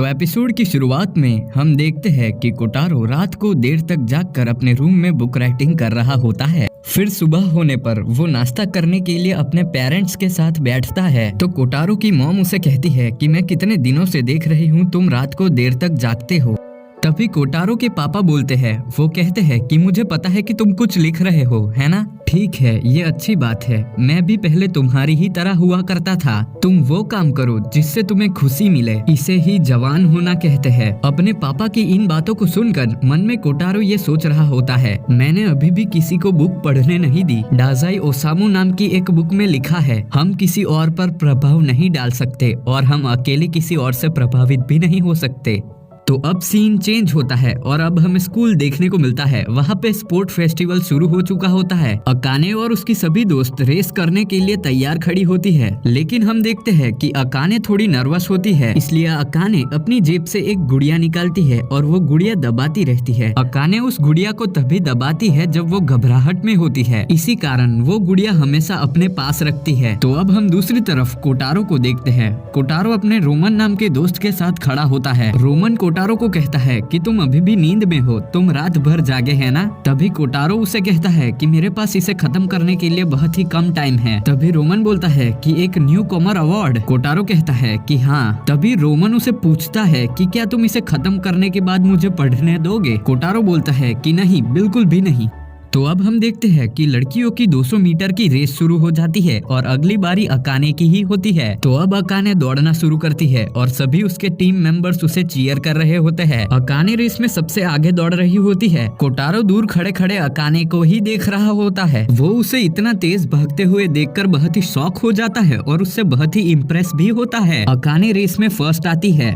तो एपिसोड की शुरुआत में हम देखते हैं कि कोटारो रात को देर तक जागकर अपने रूम में बुक राइटिंग कर रहा होता है। फिर सुबह होने पर वो नाश्ता करने के लिए अपने पेरेंट्स के साथ बैठता है तो कोटारो की मॉम उसे कहती है कि मैं कितने दिनों से देख रही हूँ तुम रात को देर तक जागते हो। तभी कोटारो के पापा बोलते हैं, वो कहते हैं कि मुझे पता है कि तुम कुछ लिख रहे हो, है ना? ठीक है, ये अच्छी बात है। मैं भी पहले तुम्हारी ही तरह हुआ करता था। तुम वो काम करो जिससे तुम्हें खुशी मिले, इसे ही जवान होना कहते हैं। अपने पापा की इन बातों को सुनकर मन में कोटारो ये सोच रहा होता है, मैंने अभी भी किसी को बुक पढ़ने नहीं दी। डाजाई ओसामू नाम की एक बुक में लिखा है, हम किसी और पर प्रभाव नहीं डाल सकते और हम अकेले किसी और से प्रभावित भी नहीं हो सकते। तो अब सीन चेंज होता है और अब हमें स्कूल देखने को मिलता है। वहाँ पे स्पोर्ट फेस्टिवल शुरू हो चुका होता है। अकाने और उसकी सभी दोस्त रेस करने के लिए तैयार खड़ी होती है, लेकिन हम देखते हैं कि अकाने थोड़ी नर्वस होती है, इसलिए अकाने अपनी जेब से एक गुड़िया निकालती है और वो गुड़िया दबाती रहती है। अकाने उस गुड़िया को तभी दबाती है जब वो घबराहट में होती है, इसी कारण वो गुड़िया हमेशा अपने पास रखती है। तो अब हम दूसरी तरफ कोटारो को देखते हैं। कोटारो अपने रोमन नाम के दोस्त के साथ खड़ा होता है। रोमन कोटारो को कहता है कि तुम अभी भी नींद में हो, तुम रात भर जागे है ना? तभी कोटारो उसे कहता है कि मेरे पास इसे खत्म करने के लिए बहुत ही कम टाइम है। तभी रोमन बोलता है कि एक न्यू कॉमर अवार्ड। कोटारो कहता है कि हाँ। तभी रोमन उसे पूछता है कि क्या तुम इसे खत्म करने के बाद मुझे पढ़ने दोगे? कोटारो बोलता है कि नहीं, बिल्कुल भी नहीं। तो अब हम देखते हैं कि लड़कियों की 200 मीटर की रेस शुरू हो जाती है और अगली बारी अकाने की ही होती है। तो अब अकाने दौड़ना शुरू करती है और सभी उसके टीम मेंबर्स उसे चीयर कर रहे होते हैं। अकाने रेस में सबसे आगे दौड़ रही होती है। कोटारो दूर खड़े खड़े अकाने को ही देख रहा होता है। वो उसे इतना तेज भागते हुए देखकर बहुत ही शॉक हो जाता है और उससे बहुत ही इम्प्रेस भी होता है। अकाने रेस में फर्स्ट आती है।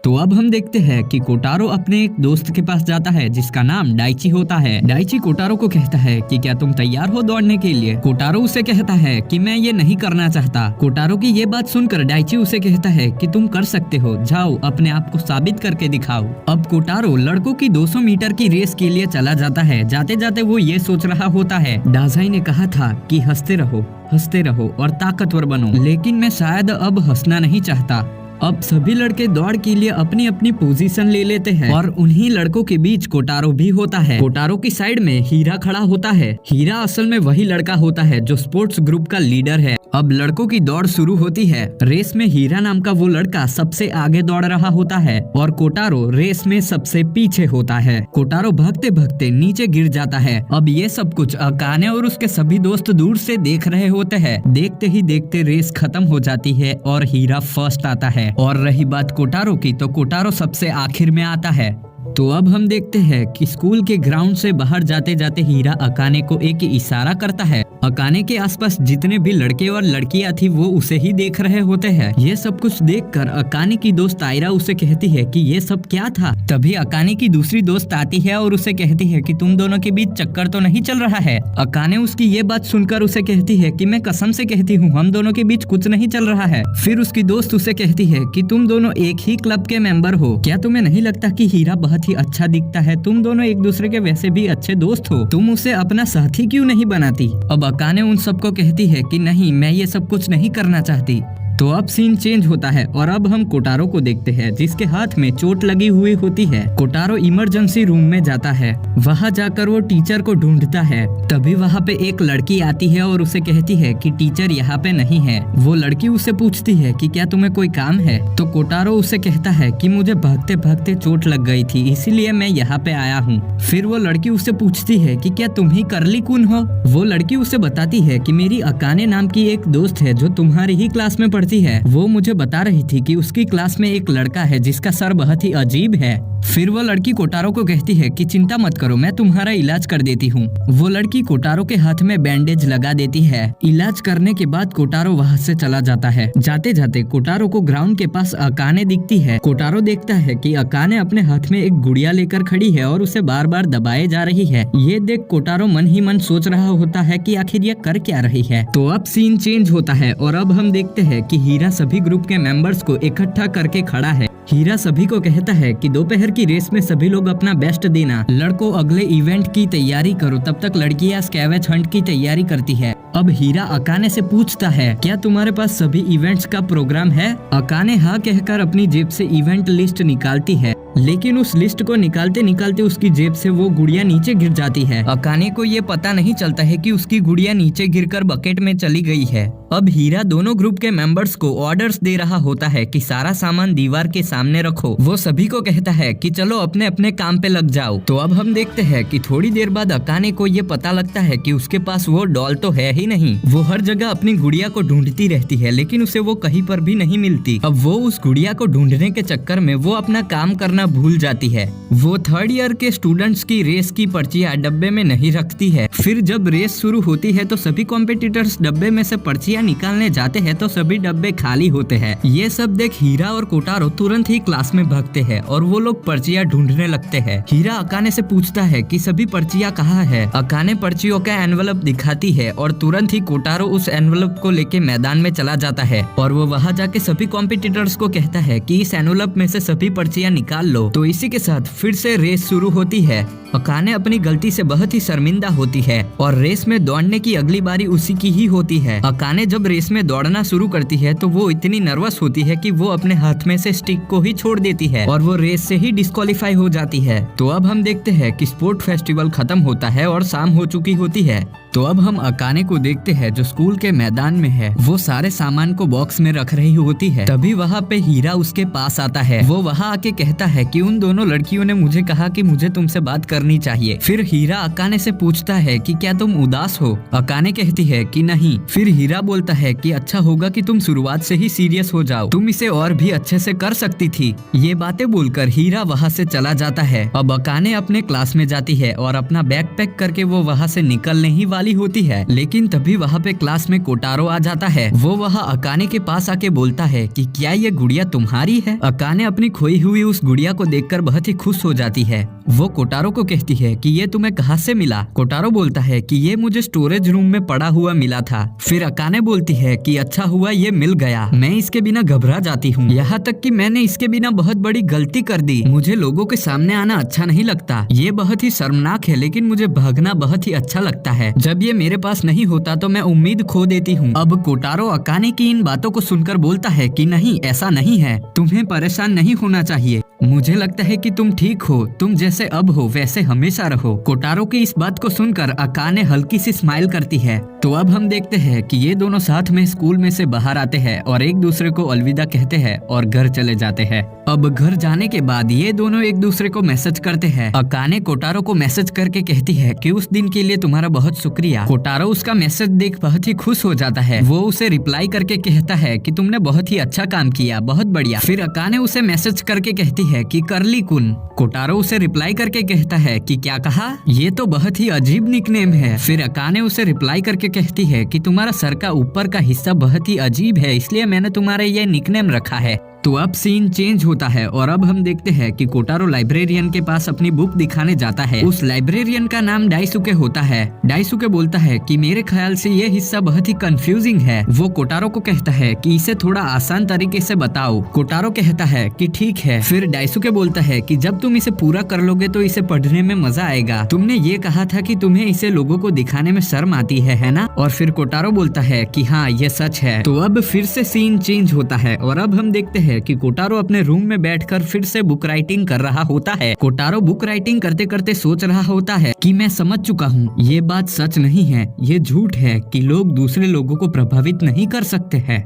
तो अब हम देखते हैं कि कोटारो अपने एक दोस्त के पास जाता है जिसका नाम डाइची होता है। डाइची कोटारो को कहता है कि क्या तुम तैयार हो दौड़ने के लिए? कोटारो उसे कहता है कि मैं ये नहीं करना चाहता। कोटारो की ये बात सुनकर डाइची उसे कहता है कि तुम कर सकते हो, जाओ अपने आप को साबित करके दिखाओ। अब कोटारो लड़कों की 200 मीटर की रेस के लिए चला जाता है। जाते जाते वो ये सोच रहा होता है, डाजाई ने कहा था कि हंसते रहो और ताकतवर बनो, लेकिन मैं शायद अब हंसना नहीं चाहता। अब सभी लड़के दौड़ के लिए अपनी अपनी पोजीशन ले लेते हैं और उन्हीं लड़कों के बीच कोटारो भी होता है। कोटारो की साइड में हीरा खड़ा होता है। हीरा असल में वही लड़का होता है जो स्पोर्ट्स ग्रुप का लीडर है। अब लड़कों की दौड़ शुरू होती है। रेस में हीरा नाम का वो लड़का सबसे आगे दौड़ रहा होता है और कोटारो रेस में सबसे पीछे होता है। कोटारो भागते भागते नीचे गिर जाता है। अब ये सब कुछ अकाने और उसके सभी दोस्त दूर से देख रहे होते हैं। देखते ही देखते रेस खत्म हो जाती है और हीरा फर्स्ट आता है। और रही बात कोटारो की, तो कोटारो सबसे आखिर में आता है। तो अब हम देखते हैं कि स्कूल के ग्राउंड से बाहर जाते जाते हीरा अकाने को एक इशारा करता है। अकाने के आसपास जितने भी लड़के और लड़कियां थी वो उसे ही देख रहे होते हैं। ये सब कुछ देखकर अकाने की दोस्त आयरा उसे कहती है कि ये सब क्या था। तभी अकाने की दूसरी दोस्त आती है और उसे कहती है कि तुम दोनों के बीच चक्कर तो नहीं चल रहा है। अकाने उसकी ये बात सुनकर उसे कहती है कि मैं कसम से कहती हूँ हम दोनों के बीच कुछ नहीं चल रहा है। फिर उसकी दोस्त उसे कहती है कि तुम दोनों एक ही क्लब के मेंबर हो, क्या तुम्हें नहीं लगता कि हीरा बहुत ही अच्छा दिखता है? तुम दोनों एक दूसरे के वैसे भी अच्छे दोस्त हो, तुम उसे अपना साथी क्यों नहीं बनाती? अब अकाने उन सबको कहती है कि नहीं, मैं ये सब कुछ नहीं करना चाहती। तो अब सीन चेंज होता है और अब हम कोटारो को देखते हैं जिसके हाथ में चोट लगी हुई होती है। कोटारो इमरजेंसी रूम में जाता है। वहाँ जाकर वो टीचर को ढूंढता है। तभी वहाँ पे एक लड़की आती है और उसे कहती है कि टीचर यहाँ पे नहीं है। वो लड़की उससे पूछती है कि क्या तुम्हें कोई काम है? तो कोटारो उसे कहता है कि मुझे भागते भागते चोट लग गई थी, इसीलिए मैं यहाँ पे आया हूँ। फिर वो लड़की उससे पूछती है कि क्या तुम ही करली कुन हो? वो लड़की उसे बताती है कि मेरी अकाने नाम की एक दोस्त है जो तुम्हारी ही क्लास में पढ़ती है। वो मुझे बता रही थी कि उसकी क्लास में एक लड़का है जिसका सर बहुत ही अजीब है। फिर वो लड़की कोटारो को कहती है कि चिंता मत करो, मैं तुम्हारा इलाज कर देती हूँ। वो लड़की कोटारो के हाथ में बैंडेज लगा देती है। इलाज करने के बाद कोटारो वहाँ से चला जाता है। जाते जाते कोटारो को ग्राउंड के पास अकाने दिखती है। कोटारो देखता है कि अकाने अपने हाथ में एक गुड़िया लेकर खड़ी है और उसे बार बार दबाए जा रही है। ये देख कोटारो मन ही मन सोच रहा होता है कि आखिर ये कर क्या रही है। तो अब सीन चेंज होता है और अब हम देखते हैं कि हीरा सभी ग्रुप के मेंबर्स को इकट्ठा करके खड़ा है। हीरा सभी को कहता है कि दोपहर की रेस में सभी लोग अपना बेस्ट देना। लड़कों अगले इवेंट की तैयारी करो, तब तक लड़कियां स्कैवेज हंट की तैयारी करती है। अब हीरा अकाने से पूछता है, क्या तुम्हारे पास सभी इवेंट्स का प्रोग्राम है? अकाने हाँ कहकर अपनी जेब से इवेंट लिस्ट निकालती है, लेकिन उस लिस्ट को निकालते निकालते उसकी जेब से वो गुड़िया नीचे गिर जाती है। अकाने को ये पता नहीं चलता है कि उसकी गुड़िया नीचे गिरकर बकेट में चली गई है। अब हीरा दोनों ग्रुप के मेंबर्स को ऑर्डर्स दे रहा होता है कि सारा सामान दीवार के सामने रखो। वो सभी को कहता है कि चलो अपने अपने काम पे लग जाओ। तो अब हम देखते हैं कि थोड़ी देर बाद अकाने को ये पता लगता है कि उसके पास वो डॉल तो है ही नहीं। वो हर जगह अपनी गुड़िया को ढूंढती रहती है, लेकिन उसे वो कहीं पर भी नहीं मिलती। अब वो उस गुड़िया को ढूंढने के चक्कर में वो अपना काम करना भूल जाती है। वो थर्ड ईयर के स्टूडेंट्स की रेस की पर्चियां डब्बे में नहीं रखती है। फिर जब रेस शुरू होती है तो सभी कॉम्पिटिटर्स डब्बे में से पर्चियां निकालने जाते हैं तो सभी डब्बे खाली होते हैं। ये सब देख हीरा और कोटारो तुरंत ही क्लास में भागते हैं और वो लोग पर्चियां ढूंढने लगते हैं। हीरा अकाने से पूछता है कि सभी पर्चियां कहाँ है। अकाने पर्चियों का एनवलप दिखाती है और तुरंत ही कोटारो उस एनवलप को लेके मैदान में चला जाता है और वो वहाँ जाके सभी कॉम्पिटिटर्स को कहता है कि इस एनवलप में से सभी पर्चियां निकाल लो। तो इसी के साथ फिर से रेस शुरू होती है। अकाने अपनी गलती से बहुत ही शर्मिंदा होती है और रेस में दौड़ने की अगली बारी उसी की ही होती है। अकाने जब रेस में दौड़ना शुरू करती है तो वो इतनी नर्वस होती है कि वो अपने हाथ में से स्टिक को ही छोड़ देती है और वो रेस से ही डिस्क्वालीफाई हो जाती है। तो अब हम देखते हैं कि स्पोर्ट फेस्टिवल खत्म होता है और शाम हो चुकी होती है। तो अब हम अकाने को देखते हैं जो स्कूल के मैदान में है। वो सारे सामान को बॉक्स में रख रही होती है। तभी वहाँ पे हीरा उसके पास आता है। वो वहाँ आके कहता है कि उन दोनों लड़कियों ने मुझे कहा कि मुझे तुमसे बात करनी चाहिए। फिर हीरा अकाने से पूछता है कि क्या तुम उदास हो? अकाने कहती है कि नहीं। फिर हीरा बोलता है कि अच्छा होगा कि तुम शुरुआत से ही सीरियस हो जाओ, तुम इसे और भी अच्छे से कर सकती थी। ये बातें बोलकर हीरा वहाँ से चला जाता है। अब अकाने अपने क्लास में जाती है और अपना बैग पैक करके वो वहाँ से निकलने ही वाली होती है, लेकिन तभी वहाँ पे क्लास में कोटारो आ जाता है। वो वहाँ अकाने के पास आके बोलता है कि क्या ये गुड़िया तुम्हारी है? अकाने अपनी खोई हुई उस गुड़िया को देखकर बहुत ही खुश हो जाती है। वो कोटारो को कहती है कि ये तुम्हें कहाँ से मिला? कोटारो बोलता है कि ये मुझे स्टोरेज रूम में पड़ा हुआ मिला था। फिर अकाने बोलती है कि अच्छा हुआ ये मिल गया, मैं इसके बिना घबरा जाती हूँ, यहाँ तक कि मैंने इसके बिना बहुत बड़ी गलती कर दी। मुझे लोगों के सामने आना अच्छा नहीं लगता, ये बहुत ही शर्मनाक है, लेकिन मुझे भागना बहुत ही अच्छा लगता है। जब ये मेरे पास नहीं होता तो मैं उम्मीद खो देती हूँ। अब कोटारो अकाने की इन बातों को सुनकर बोलता है कि नहीं, ऐसा नहीं है, तुम्हें परेशान नहीं होना चाहिए, मुझे लगता है कि तुम ठीक हो, तुम जैसे अब हो वैसे हमेशा रहो। कोटारो की इस बात को सुनकर अकाने हल्की सी स्माइल करती है। तो अब हम देखते हैं कि ये दोनों साथ में स्कूल में से बाहर आते हैं और एक दूसरे को अलविदा कहते हैं और घर चले जाते हैं। अब घर जाने के बाद ये दोनों एक दूसरे को मैसेज करते हैं। अकाने कोटारो को मैसेज करके कहती है कि उस दिन के लिए तुम्हारा बहुत शुक्रिया। कोटारो उसका मैसेज देख बहुत ही खुश हो जाता है। वो उसे रिप्लाई करके कहता है कि तुमने बहुत ही अच्छा काम किया, बहुत बढ़िया। फिर अकाने उसे मैसेज करके कहती है कि करली कुन। कोटारो उसे रिप्लाई करके कहता है कि क्या कहा? ये तो बहुत ही अजीब निकनेम है। फिर अकाने उसे रिप्लाई करके कहती है कि तुम्हारा सर का ऊपर का हिस्सा बहुत ही अजीब है, इसलिए मैंने तुम्हारा ये निकनेम रखा है। तो अब सीन चेंज होता है और अब हम देखते हैं कि कोटारो लाइब्रेरियन के पास अपनी बुक दिखाने जाता है। उस लाइब्रेरियन का नाम डाइसुके होता है। डाइसुके बोलता है कि मेरे ख्याल से ये हिस्सा बहुत ही कंफ्यूजिंग है। वो कोटारो को कहता है कि इसे थोड़ा आसान तरीके से बताओ। कोटारो कहता है कि ठीक है। फिर डाइसुके बोलता है कि जब तुम इसे पूरा कर लोगे तो इसे पढ़ने में मजा आएगा। तुमने ये कहा था कि तुम्हें इसे लोगों को दिखाने में शर्म आती है ना? और फिर कोटारो बोलता है कि हाँ, ये सच है। तो अब फिर से सीन चेंज होता है और अब हम देखते हैं कि कोटारो अपने रूम में बैठकर फिर से बुक राइटिंग कर रहा होता है। कोटारो बुक राइटिंग करते करते सोच रहा होता है कि मैं समझ चुका हूँ, ये बात सच नहीं है, ये झूठ है कि लोग दूसरे लोगों को प्रभावित नहीं कर सकते हैं।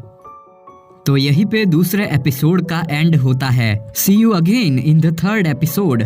तो यहीं पे दूसरे एपिसोड का एंड होता है। See you again in the third episode.